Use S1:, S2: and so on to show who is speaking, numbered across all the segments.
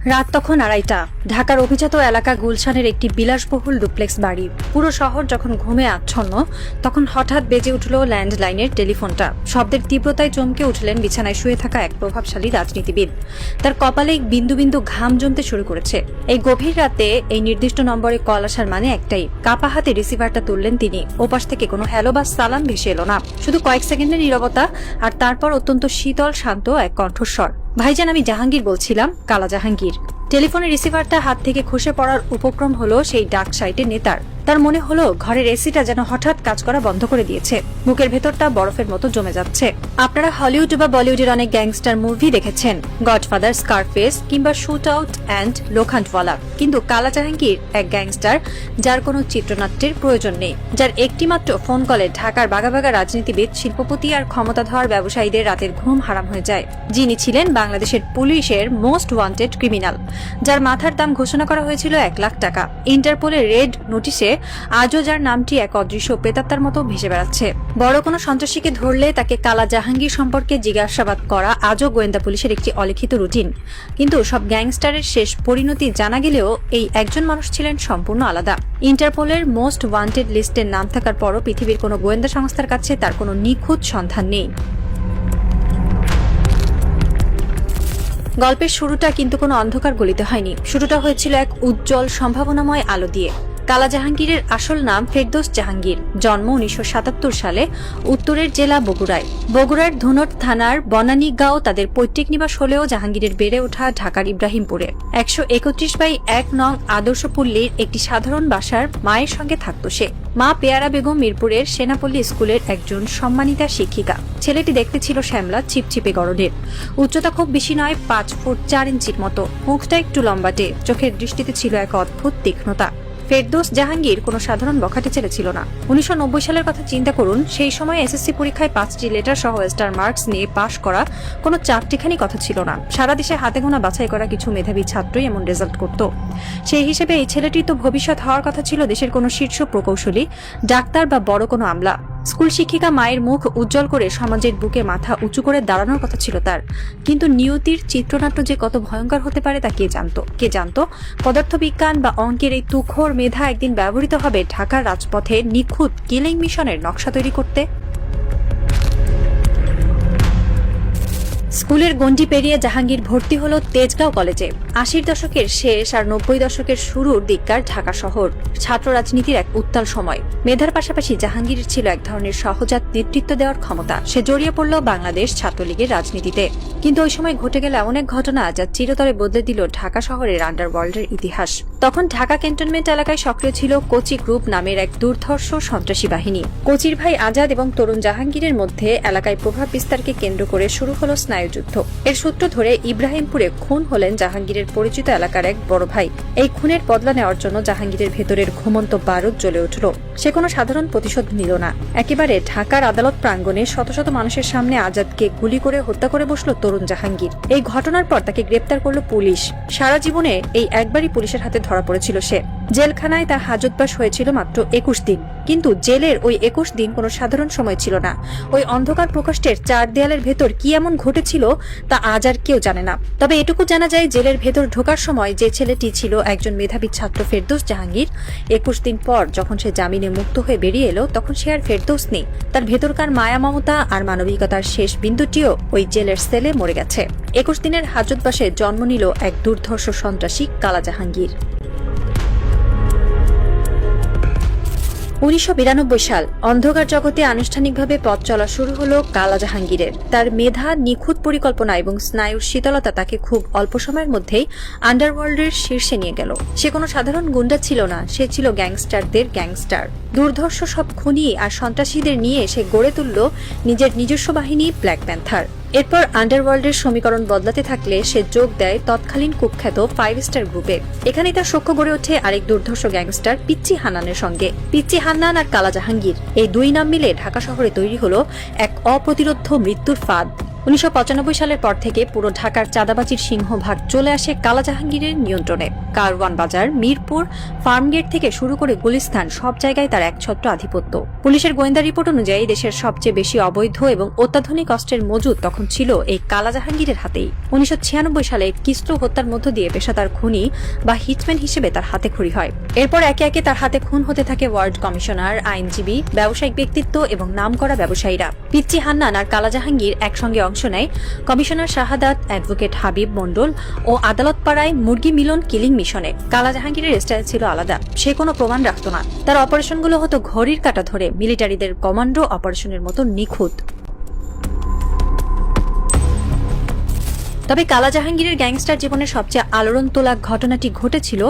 S1: রাত তখন 2:30টা। ঢাকার অভিজাত এলাকা গুলশানের একটি বিলাসবহুল ডুপ্লেক্স বাড়ি। পুরো শহর যখন ঘুমে আচ্ছন্ন, তখন হঠাৎ বেজে উঠল ল্যান্ডলাইনের টেলিফোনটা। শব্দের তীব্রতায় চমকে উঠলেন বিছানায় শুয়ে থাকা এক প্রভাবশালী রাজনীতিবিদ। তার কপালে বিন্দু বিন্দু ঘাম জমতে শুরু করেছে। এই গভীর রাতে এই নির্দিষ্ট নম্বরে কল আসার মানে একটাই। কাপা হাতে রিসিভারটা তুললেন তিনি। ওপাশ থেকে কোনো হ্যালো বা সালাম ভেসে এলো না, শুধু কয়েক সেকেন্ডের নীরবতা, আর তারপর অত্যন্ত শীতল শান্ত এক কণ্ঠস্বর। ভাইজান, আমি জাহাঙ্গীর বলছিলাম, কালা জাহাঙ্গীর। টেলিফোনের রিসিভারটা হাত থেকে খসে পড়ার উপক্রম হলো সেই ডাক সাইটের নেতার। তার মনে হলো ঘরের এসিটা যেন হঠাৎ কাজ করা বন্ধ করে দিয়েছে। বুকের ভেতরটা বরফের মতো জমে যাচ্ছে। আপনারা হলিউড বা বলিউডের অনেক গ্যাংস্টার মুভি দেখেছেন, গডফাদার, স্কারফেস কিংবা শুট আউট অ্যান্ড লোখান্ডওয়ালা। কিন্তু কালা জাহাঙ্গীর এক গ্যাংস্টার যার কোনো চিত্রনাট্যের প্রয়োজন নেই, যার একটিমাত্র ফোন কলে ঢাকার বাঘা বাঘা রাজনীতিবিদ, শিল্পপতি আর ক্ষমতাধর ব্যবসায়ীদের রাতের ঘুম হারাম হয়ে যায়। যিনি ছিলেন বাংলাদেশের পুলিশের মোস্ট ওয়ান্টেড ক্রিমিনাল, যার মাথার দাম ঘোষণা করা হয়েছিল 1 লাখ টাকা। ইন্টারপোলের রেড নোটিশে আজও যার নামটি এক অদৃশ্য প্রেতাত্মার মতো ভেসে বেড়াচ্ছে। বড় কোনো সন্ত্রাসীকে ধরলে তাকে কালা জাহাঙ্গীর সম্পর্কে জিজ্ঞাসাবাদ করা আজও গোয়েন্দা পুলিশের একটি অলিখিত রুটিন। কিন্তু সব গ্যাংস্টারের শেষ পরিণতি জানা গেলেও এই একজন মানুষ ছিলেন সম্পূর্ণ আলাদা। ইন্টারপোলের মোস্ট ওয়ান্টেড লিস্টের নাম থাকার পরও পৃথিবীর কোনো গোয়েন্দা সংস্থার কাছে তার কোনো নিখুঁত সন্ধান নেই। গল্পের শুরুটা কিন্তু কোনো অন্ধকার গলিতে হয়নি। শুরুটা হয়েছিল এক উজ্জ্বল সম্ভাবনাময় আলো দিয়ে। কালা জাহাঙ্গীরের আসল নাম ফেরদৌস জাহাঙ্গীর। জন্ম 1977 সালে উত্তরের জেলা বগুড়ায়। বগুড়ার ধুনট থানার বনানীগাঁও তাদের পৈতৃক নিবাস হলেও জাহাঙ্গীরের বেড়ে ওঠা ঢাকার ইব্রাহিমপুরে 131/1 নং আদর্শপল্লীর একটি সাধারণ বাসার মায়ের সঙ্গে থাকত সে। মা পেয়ারা বেগম মিরপুরের সেনাপল্লী স্কুলের একজন সম্মানিতা শিক্ষিকা। ছেলেটি দেখতে ছিল শ্যামলা, চিপচিপে গড়নের। উচ্চতা খুব বেশি নয়, 5 ফুট 4 ইঞ্চির মতো। মুখটা একটু লম্বাটে, চোখের দৃষ্টিতে ছিল এক অদ্ভুত তীক্ষ্ণতা। ফেরদৌস জাহাঙ্গীর কোনো সাধারণ বখাটে ছেলে ছিল না। 1990 সালের কথা চিন্তা করুন। সেই সময় এসএসসি পরীক্ষায় 5টি লেটার সহ স্টার মার্কস নিয়ে পাশ করা কোনো চারটিখানি কথা ছিল না। সারা দেশে হাতে গোনা বাছাই করা কিছু মেধাবী ছাত্রই এমন রেজাল্ট করত। সেই হিসেবে এই ছেলেটির তো ভবিষ্যৎ হওয়ার কথা ছিল দেশের কোনো শীর্ষ প্রকৌশলী, ডাক্তার বা বড় কোনো আমলা। স্কুল শিক্ষিকা মায়ের মুখ উজ্জ্বল করে সমাজের বুকে মাথা উঁচু করে দাঁড়ানোর কথা ছিল তার। কিন্তু নিয়তির চিত্রনাট্য যে কত ভয়ঙ্কর হতে পারে তা কে জানতো? পদার্থবিজ্ঞান বা অঙ্কের এই তুখোর মেধা একদিন ব্যবহৃত হবে ঢাকার রাজপথে নিখুঁত কিলিং মিশনের নকশা তৈরি করতে। স্কুলের গণ্ডি পেরিয়ে জাহাঙ্গীর ভর্তি হলো তেজগাঁও কলেজে। 80 দশকের শেষ আর 90 দশকের শুরুর দিককার ঢাকা শহর ছাত্র রাজনীতির এক উত্তাল সময়। মেধার পাশাপাশি জাহাঙ্গীরের ছিল এক ধরনের সহজাত নেতৃত্ব দেওয়ার ক্ষমতা। সে জড়িয়ে পড়ল বাংলাদেশ ছাত্রলীগের রাজনীতিতে। কিন্তু ওই সময় ঘটে গেল এমন এক ঘটনা যা চিরতরে বদলে দিল ঢাকা শহরের আন্ডারওয়ার্ল্ডের ইতিহাস। তখন ঢাকা ক্যান্টনমেন্ট এলাকায় সক্রিয় ছিল কোচি গ্রুপ নামের এক দুর্ধর্ষ সন্ত্রাসী বাহিনী। কোচির ভাই আজাদ এবং তরুণ জাহাঙ্গীরের মধ্যে এলাকায় প্রভাব বিস্তারকে কেন্দ্র করে শুরু হলো স্নায়ুযুদ্ধ। এর সূত্র ধরে ইব্রাহিমপুরে খুন হলেন জাহাঙ্গীরের পরিচিত এলাকার এক বড় ভাই। এই খুনের বদলা নেওয়ার জন্য জাহাঙ্গীরের ভেতরের ঘুমন্ত বারুদ জ্বলে উঠল। সে কোনো সাধারণ প্রতিশোধ নিল না। একেবারে ঢাকার আদালত প্রাঙ্গণে শত শত মানুষের সামনে আজাদকে গুলি করে হত্যা করে বসলো তরুণ জাহাঙ্গীর। এই ঘটনার পর তাকে গ্রেপ্তার করলো পুলিশ। সারা জীবনে এই একবারই পুলিশের হাতে ধরা পড়েছিল সে। জেলখানায় তার হাজতবাস হয়েছিল মাত্র 21 দিন। কিন্তু জেলের ওই 21 দিন কোনো সাধারণ সময় ছিল না। ওই অন্ধকার প্রকোষ্ঠের 4 দেয়ালের ভেতর কি এমন ঘটেছিল তা আজ আর কেউ জানে না। তবে এটুকু জানা যায়, জেলের ভেতর ঢোকার সময় যে ছেলেটি ছিল একজন মেধাবী ছাত্র ফেরদৌস জাহাঙ্গীর, 21 দিন পর যখন সে জামিনে মুক্ত হয়ে বেরিয়ে এলো, তখন সে আর ফেরদৌস নেই। তার ভেতরকার মায়া, মমতা আর মানবিকতার শেষ বিন্দুটিও ওই জেলের সেলে মরে গেছে। 21 দিনের হাজতবাসে জন্ম নিল এক দুর্ধর্ষ সন্ত্রাসী কালা জাহাঙ্গীর। 1992 সাল। অন্ধকার জগতে আনুষ্ঠানিকভাবে পথ চলা শুরু হলো কালা জাহাঙ্গীরের। তার মেধা, নিখুঁত পরিকল্পনা এবং স্নায়ুর শীতলতা তাকে খুব অল্প সময়ের মধ্যেই আন্ডারওয়ার্ল্ডের শীর্ষে নিয়ে গেল। সে কোনো সাধারণ গুন্ডা ছিল না, সে ছিল গ্যাংস্টারদের গ্যাংস্টার। দুর্ধর্ষ সব খুনি আর সন্ত্রাসীদের নিয়ে সে গড়ে তুলল নিজের নিজস্ব বাহিনী ব্ল্যাক প্যান্থার। এরপর আন্ডারওয়ার্ল্ডের সমীকরণ বদলাতে থাকলে সে যোগ দেয় তৎকালীন কুখ্যাত 5 স্টার গ্রুপে। এখানেই তার সখ্য গড়ে ওঠে আরেক দুর্ধর্ষ গ্যাংস্টার পিচ্চি হান্নানের সঙ্গে। পিচ্চি হান্নান আর কালা জাহাঙ্গীর, এই দুই নাম মিলে ঢাকা শহরে তৈরি হলো এক অপ্রতিরোধ্য মৃত্যুর ফাঁদ। 1995 সালের পর থেকে পুরো ঢাকার চাঁদাবাজির সিংহভাগ চলে আসে কালা জাহাঙ্গীরের নিয়ন্ত্রণে। কারওয়ান বাজার, মিরপুর, ফার্মগেট থেকে শুরু করে গুলিস্তান সব জায়গায় তার একছত্র আধিপত্য। পুলিশের গোয়েন্দা রিপোর্ট অনুযায়ী দেশের সবচেয়ে বেশি অবৈধ এবং অত্যাধুনিক অস্ত্রের মজুদ তখন ছিল এই কালা জাহাঙ্গীরের হাতেই। 1996 সালে কিসলু হত্যার মধ্য দিয়ে পেশাদার খুনি বা হিটম্যান হিসেবে তার হাতে খড়ি হয়। এরপর একে একে তার হাতে খুন হতে থাকে ওয়ার্ড কমিশনার, আইনজীবী, ব্যবসায়িক ব্যক্তিত্ব এবং নামকরা ব্যবসায়ীরা। পিচ্চি হান্নান আর কালা জাহাঙ্গীর একসঙ্গে অংশ নেয় কমিশনার শাহাদাত, অ্যাডভোকেট হাবিব মণ্ডল ও আদালতপাড়ায় মুরগি মিলন কিলিং মিশনে। কালা জাহাঙ্গীরের স্টাইল ছিল আলাদা, সে কোনো প্রমাণ রাখত না। তার অপারেশনগুলো হতো ঘড়ির কাঁটা ধরে, মিলিটারিদের কমান্ডো অপারেশনের মতো নিখুঁত। তবে কালা জাহাঙ্গীরের গ্যাংস্টার জীবনের সবচেয়ে আলোড়ন তোলা ঘটনাটি ঘটেছিল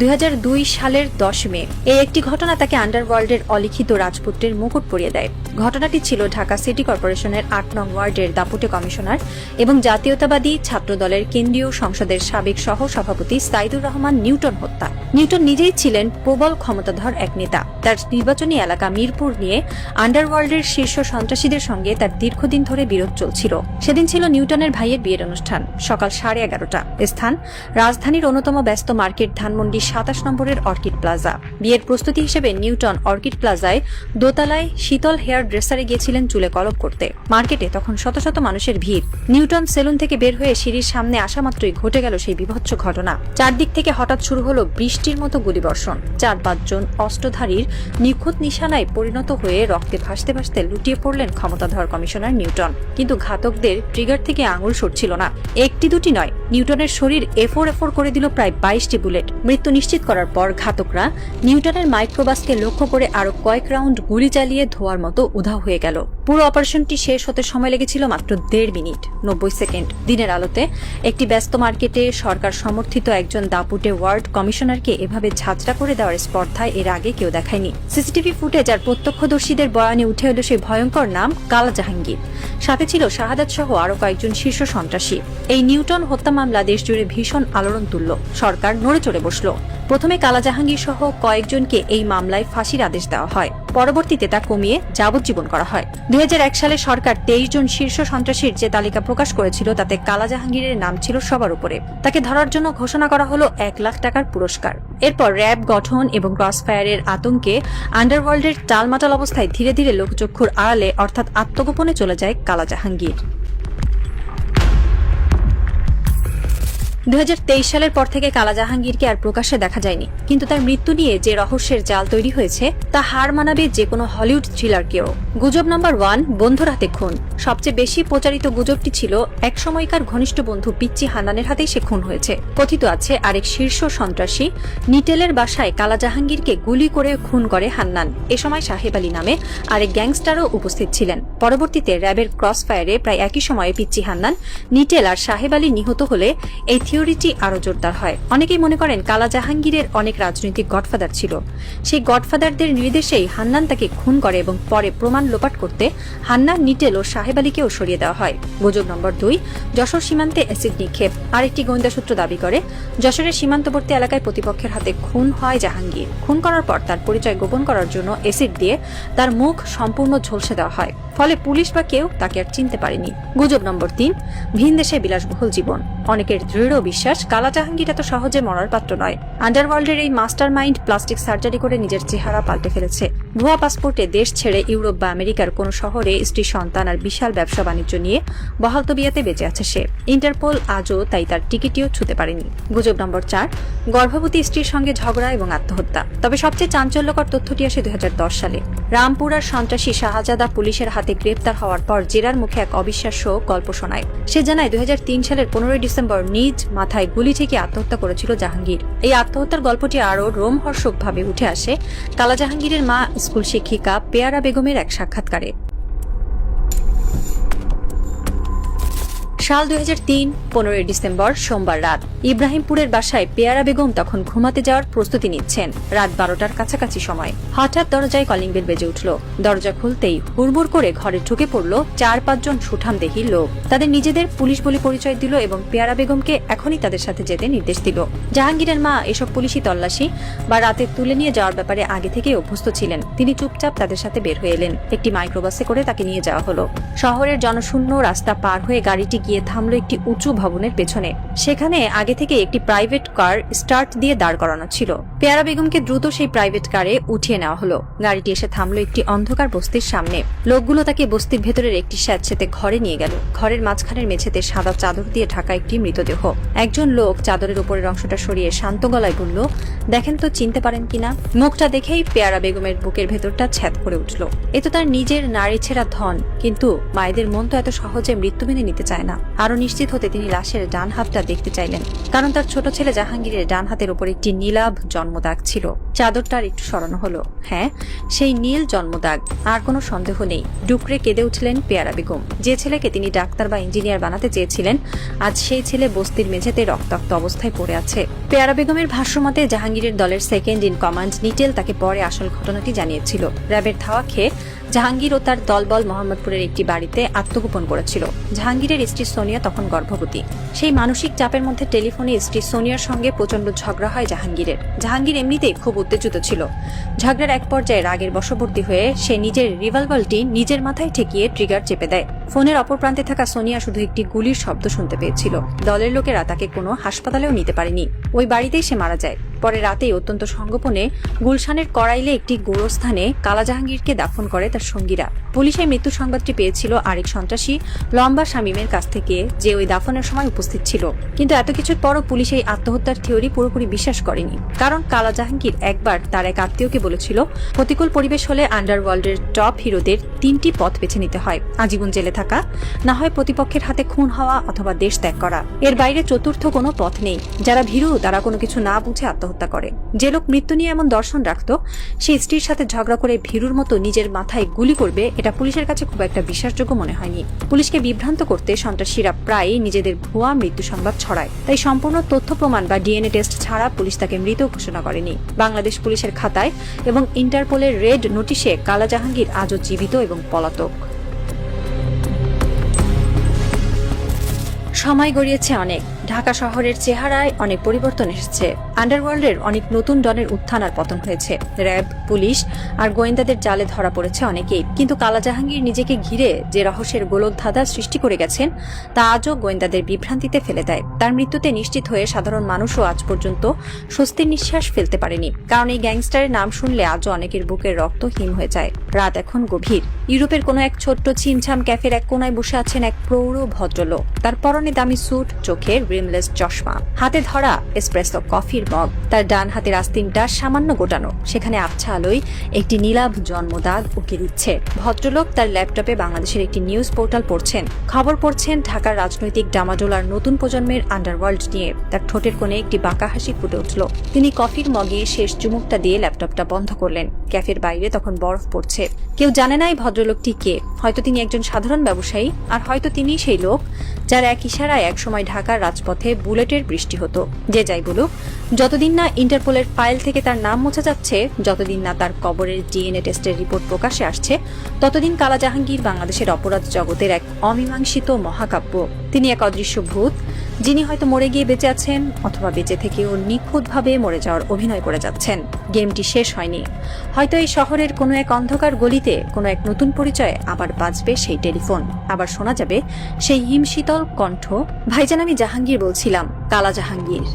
S1: 2002 সালের 10 মে। এই একটি ঘটনা তাকে আন্ডারওয়ার্ল্ডের অলিখিত রাজপুত্রের মুকুট পরিয়ে দেয়। ঘটনাটি ছিল ঢাকা সিটি কর্পোরেশনের 8 নং ওয়ার্ডের দাপুটে কমিশনার এবং জাতীয়তাবাদী ছাত্রদলের কেন্দ্রীয় সংসদের সাবেক সহ সভাপতি সাইদুর রহমান নিউটন হত্যা। নিউটন নিজেই ছিলেন প্রবল ক্ষমতাধর এক নেতা। তার নির্বাচনী এলাকা মিরপুর নিয়ে আন্ডারওয়ার্ল্ডের শীর্ষ সন্ত্রাসীদের সঙ্গে তার দীর্ঘদিন ধরে বিরোধ চলছিল। সেদিন ছিল নিউটনের ভাইয়ের বিয়ের অনুষ্ঠান, সকাল 11:30। স্থান রাজধানীর অন্যতম ব্যস্ত মার্কেট ধানমন্ডি 27 নম্বরের অর্কিড প্লাজা। বিয়ের প্রস্তুতি হিসেবে নিউটন অর্কিড প্লাজায় দোতলায় শীতল হেয়ার ড্রেসারে গিয়েছিলেন চুলে কলপ করতে। মার্কেটে তখন শত শত মানুষের ভিড়। নিউটন সেলুন থেকে বের হয়ে সিঁড়ির সামনে আসা মাত্রই ঘটে গেল সেই বিভৎস ঘটনা। চারদিক থেকে হঠাৎ শুরু হলো বৃষ্টির মতো গুলিবর্ষণ। 4-5 জন অস্ত্রধারীর নিখুঁত নিশানায় পরিণত হয়ে রক্তে ভাসতে ভাসতে লুটিয়ে পড়লেন ক্ষমতাধর কমিশনার নিউটন। কিন্তু ঘাতকদের ট্রিগার থেকে আঙুল সরছিল না। একটি দুটি নয়, নিউটনের শরীর এফোর করে দিল প্রায় 22টি বুলেট। মৃত্যু নিশ্চিত করার পর ঘাতকরা নিউটনের মাইক্রোবাসকে লক্ষ্য করে আরো কয়েক রাউন্ড গুলি চালিয়ে ধোয়ার মতো উধাও হয়ে গেল। পুরো অপারেশনটি শেষ হতে সময় লেগেছিল মাত্র 1.5 মিনিট 90 সেকেন্ড। দিনের আলোতে একটি ব্যস্ত মার্কেটে সরকার সমর্থিত একজন দাপুটে ওয়ার্ড কমিশনারকে এভাবে ঝাঁঝরা করে দেওয়ার স্পর্ধায় এর আগে কেউ দেখায়নি। সিসিটিভি ফুটেজ আর প্রত্যক্ষদর্শীদের বয়ানে উঠে এলো সেই ভয়ঙ্কর নাম কালা জাহাঙ্গীর। সাথে ছিল শাহাদাত সহ আরো কয়েকজন শীর্ষ সন্ত্রাসী। এই নিউটন হত্যা মামলা দেশজুড়ে ভীষণ আলোড়ন তুলল। সরকার নড়ে চড়ে বসল। প্রথমে কালা জাহাঙ্গীর সহ কয়েকজনকে এই মামলায় ফাঁসির আদেশ দেওয়া হয়। পরবর্তীতে তা কমিয়ে যাবজ্জীবন করা হয়। 2001 সালে সরকার 23 জন শীর্ষ সন্ত্রাসীর যে তালিকা প্রকাশ করেছিল তাতে কালা জাহাঙ্গীরের নাম ছিল সবার উপরে। তাকে ধরার জন্য ঘোষণা করা হলো 1 লাখ টাকার পুরস্কার। এরপর র্যাব গঠন এবং ক্রসফায়ারের আতঙ্কে আন্ডারওয়ার্ল্ডের টালমাটাল অবস্থায় ধীরে ধীরে লোকচক্ষুর আড়ালে অর্থাৎ আত্মগোপনে চলে যায় কালা জাহাঙ্গীর। 2023 সালের পর থেকে কালা জাহাঙ্গীরকে আর প্রকাশ্যে দেখা যায়নি, কিন্তু তার মৃত্যু নিয়ে যে রহস্যের জাল তৈরি হয়েছে তা হার মানাবে যে কোনো হলিউড থ্রিলারকেও। গুজব নাম্বার 1, বন্ধুর হাতে খুন। সবচেয়ে বেশি প্রচারিত গুজবটি ছিল এক সময়কার ঘনিষ্ঠ বন্ধু পিচ্চি হান্নানের হাতেই সে খুন হয়েছে। কথিত আছে আরেক শীর্ষ সন্ত্রাসী নিটেলের বাসায় কালা জাহাঙ্গীরকে গুলি করে খুন করে হান্নান। এ সময় সাহেব আলী নামে আরেক গ্যাংস্টারও উপস্থিত ছিলেন। পরবর্তীতে র্যাবের ক্রসফায়ারে প্রায় একই সময়ে পিচ্চি হান্নান, নিটেল আর সাহেব আলী নিহত হলে এই থিওরিটি আরো জোরদার হয়। অনেকেই মনে করেন কালা জাহাঙ্গীরের অনেক রাজনৈতিক গডফাদার ছিল। সেই গডফাদারদের নির্দেশেই হান্নান তাকে খুন করে এবং পরে প্রমাণ লোপাট করতে হান্নান, নিটেল ও সাহেব আলীকেও সরিয়ে দেওয়া হয়। গুজব নম্বর 2, যশোর সীমান্তে অ্যাসিড নিক্ষেপ। আরেকটি গোয়েন্দা সূত্র দাবি করে যশোরের সীমান্তবর্তী এলাকায় প্রতিপক্ষের হাতে খুন হয় জাহাঙ্গীর। খুন করার পর তার পরিচয় গোপন করার জন্য অ্যাসিড দিয়ে তার মুখ সম্পূর্ণ ঝলসে দেওয়া হয়, ফলে পুলিশ বা কেউ তাকে আর চিনতে পারেনি। গুজব নম্বর 3, ভিনদেশে বিলাসবহুল জীবন। অনেকের দৃঢ় বিশ্বাস কালা জাহাঙ্গীর এত সহজে মরার পাত্র নয়। আন্ডারওয়ার্ল্ডের এই মাস্টার মাইন্ড প্লাস্টিক সার্জারি করে নিজের চেহারা পাল্টে ফেলেছে। ভুয়া পাসপোর্টে দেশ ছেড়ে ইউরোপ বা আমেরিকার কোনো শহরে স্ত্রী, সন্তান আর বিশাল ব্যবসা বাণিজ্য নিয়ে বহাল তবিয়াতে বেঁচে আছে সে। ইন্টারপোল আজও তাই তার টিকিটিও ছুঁতে পারেনি। গুজব নম্বর 4, গর্ভবতী স্ত্রীর সঙ্গে ঝগড়া এবং আত্মহত্যা। তবে সবচেয়ে চাঞ্চল্যকর তথ্যটি আসে 2010 সালে। রামপুরার সন্ত্রাসী শাহজাদা পুলিশের হাতে গ্রেপ্তার হওয়ার পর জেরার মুখে এক অবিশ্বাস্য গল্প শোনায়। সে জানায় 2003 সালের 15 ডিসেম্বর নিজ মাথায় গুলি থেকে আত্মহত্যা করেছিল জাহাঙ্গীর। এই আত্মহত্যার গল্পটি আরও রোমহর্ষকভাবে উঠে আসে কালা জাহাঙ্গীরের মা স্কুল শিক্ষিকা পেয়ারা বেগমের এক সাক্ষাৎকারে। সাল 2003 15 ডিসেম্বর সোমবার রাত ইব্রাহিমপুরের বাসায় পেয়ারা বেগম তখন ঘুমাতে যাওয়ার প্রস্তুতি নিচ্ছেন। রাত 12টার কাছাকাছি সময় হঠাৎ দরজায় কলিং বেল বেজে উঠল। দরজা খুলতেই হুড়মুড় করে ঘরে ঢুকে পড়ল 4-5 জন সুঠামদেহী লোক। তাদের নিজেদের পুলিশ বলে পরিচয় দিল এবং পেয়ারা বেগমকে এখনই তাদের সাথে যেতে নির্দেশ দিল। জাহাঙ্গীরের মা এসব পুলিশি তল্লাশি বা রাতে তুলে নিয়ে যাওয়ার ব্যাপারে আগে থেকেই অভ্যস্ত ছিলেন। তিনি চুপচাপ তাদের সাথে বের হয়ে এলেন। একটি মাইক্রোবাসে করে তাকে নিয়ে যাওয়া হলো। শহরের জনশূন্য রাস্তা পার হয়ে গাড়িটি গিয়ে থামলো একটি উঁচু ভবনের পেছনে। সেখানে আগে থেকে একটি প্রাইভেট কার স্টার্ট দিয়ে দাঁড় করানো ছিল। পেয়ারা বেগমকে দ্রুত সেই প্রাইভেট কারে উঠিয়ে নেওয়া হলো। গাড়িটি এসে থামলো একটি অন্ধকার বস্তির সামনে। লোকগুলো তাকে বস্তির ভেতরের একটি স্যাঁতসেঁতে ঘরে নিয়ে গেল। ঘরের মাঝখানের মেঝেতে সাদা চাদর দিয়ে ঢাকা একটি মৃতদেহ। একজন লোক চাদরের উপরের অংশটা সরিয়ে শান্ত গলায় বলল, দেখেন তো চিনতে পারেন কিনা। মুখটা দেখেই পেয়ারা বেগমের বুকের ভেতরটা ছ্যাদ করে উঠল। এ তো তার নিজের নারী ছেঁড়া ধন, কিন্তু মায়েদের মন তো এত সহজে মৃত্যু মেনে নিতে চায় না। আরো নিশ্চিত হতে তিনি লাশের ডান হাতটা দেখতে চাইলেন, কারণ তার ছোট ছেলে জাহাঙ্গীরের ডান হাতের উপর একটি নীলাভ জন্মদাগ ছিল। চাদরটার একটু সরানো হলো। হ্যাঁ, সেই নীল জন্মদাগ। আর কোনো সন্দেহ নেই। ডুকরে কেঁদে উঠলেন পেয়ারা বেগম। যে ছেলেকে তিনি ডাক্তার বা ইঞ্জিনিয়ার বানাতে চেয়েছিলেন, আজ সেই ছেলে বস্তির মেঝেতে রক্তাক্ত অবস্থায় পড়ে আছে। পেয়ারা বেগমের ভাষ্যমতে জাহাঙ্গীরের দলের সেকেন্ড ইন কমান্ড নিটেল তাকে পরে আসল ঘটনাটি জানিয়েছিল। র্যাবের ধাওয়া খেয়ে জাহাঙ্গীর ও তার দলবল মোহাম্মদপুরের একটি বাড়িতে আত্মগোপন করেছিল। জাহাঙ্গীরের স্ত্রী সোনিয়া তখন গর্ভবতী। সেই মানসিক চাপের মধ্যে টেলিফোনে স্ত্রী সোনিয়ার সঙ্গে প্রচন্ড ঝগড়া হয় জাহাঙ্গীরের। জাহাঙ্গীর এমনিতেই খুব উত্তেজিত ছিল। ঝগড়ার এক পর্যায়ে রাগের বশবর্তী হয়ে সে নিজের রিভলভারটি নিজের মাথায় ঠেকিয়ে ট্রিগার চেপে দেয়। ফোনের অপর প্রান্তে থাকা সোনিয়া শুধু একটি গুলির শব্দ শুনতে পেয়েছিল। দলের লোকেরা তাকে কোনো হাসপাতালেও নিতে পারেনি। ওই বাড়িতেই সে মারা যায়। পরে রাতেই অত্যন্ত সংগোপনে গুলশানের কড়াইলে একটি গোরস্থানে কালা জাহাঙ্গীরকে দাফন করে তার সঙ্গীরা। পুলিশের মৃত্যু সংবাদটি পেয়েছিল আরেক সন্ত্রাসী লম্বা শামীমের কাছ থেকে, যে ওই দাফনের সময় উপস্থিত ছিল। কিন্তু এত কিছুর পরও পুলিশ এই আত্মহত্যার থিওরি পুরোপুরি বিশ্বাস করেনি, কারণ কালা জাহাঙ্গীর একবার তার এক আত্মীয়কে বলেছিল, প্রতিকূল পরিবেশ হলে আন্ডারওয়ার্ল্ডের টপ হিরোদের 3টি পথ বেছে নিতে হয়: আজীবন জেলে থাকা, না হয় প্রতিপক্ষের হাতে খুন হওয়া, অথবা দেশ ত্যাগ করা। এর বাইরে চতুর্থ কোনো পথ নেই। যারা ভীরু তারা কোনো কিছু না বুঝে আত্মহত্যা করে। যে লোক মৃত্যু নিয়ে এমন দর্শন রাখত, সে স্ত্রীর সাথে ঝগড়া করে ভীরুর মতো নিজের মাথায় গুলি করবে, এটা পুলিশের কাছে খুব একটা বিশ্বাসযোগ্য মনে হয়নি। পুলিশকে বিভ্রান্ত করতে সন্ত্রাসীরা প্রায়ই নিজেদের ভুয়া মৃত্যু সংবাদ ছড়ায়। তাই সম্পূর্ণ তথ্য প্রমাণ বা ডিএনএ টেস্ট ছাড়া পুলিশ তাকে মৃত ঘোষণা করেনি। বাংলাদেশ পুলিশের খাতায় এবং ইন্টারপোলের রেড নোটিশে কালা জাহাঙ্গীর আজও জীবিত এবং পলাতক। সময় গড়িয়েছে অনেক। ঢাকা শহরের চেহারায় অনেক পরিবর্তন এসেছে। আন্ডারওয়ার্ল্ডের অনেক নতুন ডনের উত্থান আর পতন হয়েছে। র্যাব, পুলিশ আর গোয়েন্দাদের জালে ধরা পড়েছে অনেকেই। কিন্তু কালা জাহাঙ্গীর নিজেকে ঘিরে যে রহস্যের গোলকধাঁধা সৃষ্টি করে গেছেন, তা আজও গোয়েন্দাদের বিভ্রান্তিতে ফেলে দেয়। তার মৃত্যুতে নিশ্চিত হয়ে সাধারণ মানুষও আজ পর্যন্ত স্বস্তির নিঃশ্বাস ফেলতে পারেনি, কারণ এই গ্যাংস্টারের নাম শুনলে আজও অনেকের বুকের রক্ত হিম হয়ে যায়। রাত এখন গভীর। ইউরোপের কোনো এক ছোট্ট ছিমছাম ক্যাফের এক কোনায় বসে আছেন এক প্রৌঢ় ভদ্রলোক। তার পরনে দামি স্যুট, চোখে রিমলেস চশমা, হাতে ধরা এসপ্রেসো কফির মগ। তার ডান হাতের আস্তিনটা সামান্য গোটানো। সেখানে আবছা আলোয় একটি নীলাভ জন্মদাগ উঁকি দিচ্ছে। ভদ্রলোক তার ল্যাপটপে বাংলাদেশের একটি নিউজ পোর্টাল পড়ছেন। খবর পড়ছেন ঢাকার রাজনৈতিক ডামাডোলার নতুন প্রজন্মের আন্ডারওয়ার্ল্ড নিয়ে। তার ঠোঁটের কোণে একটি বাঁকা হাসি ফুটে উঠল। তিনি কফির মগে শেষ চুমুকটা দিয়ে ল্যাপটপটা বন্ধ করলেন। ক্যাফের বাইরে তখন বরফ পড়ছে। কেউ জানে না এই ভদ্রলোকটি কে। হয়তো তিনি একজন সাধারণ ব্যবসায়ী, আর হয়তো তিনি সেই লোক যার এক ইশারায় একসময় ঢাকার রাজপথে বুলেটের বৃষ্টি হতো। যে যাই বলুক, যতদিন না ইন্টারপোলের ফাইল থেকে তার নাম মোছা যাচ্ছে, যতদিন না তার কবরের ডিএনএ টেস্টের রিপোর্ট প্রকাশে আসছে, ততদিন কালা জাহাঙ্গীর বাংলাদেশের অপরাধ জগতের এক অমীমাংসিত মহাকাব্য। তিনি এক অদৃশ্য ভূত, যিনি হয়তো মরে গিয়ে বেঁচে আছেন, অথবা বেঁচে থেকেও নিখুঁতভাবে মরে যাওয়ার অভিনয় করে যাচ্ছেন। গেমটি শেষ হয়নি। হয়তো এই শহরের কোনো এক অন্ধকার গলিতে কোনো এক নতুন পরিচয়ে আবার বাজবে সেই টেলিফোন। আবার শোনা যাবে সেই হিমশীতল কণ্ঠ, ভাইজান আমি জাহাঙ্গীর বলছিলাম, কালা জাহাঙ্গীর।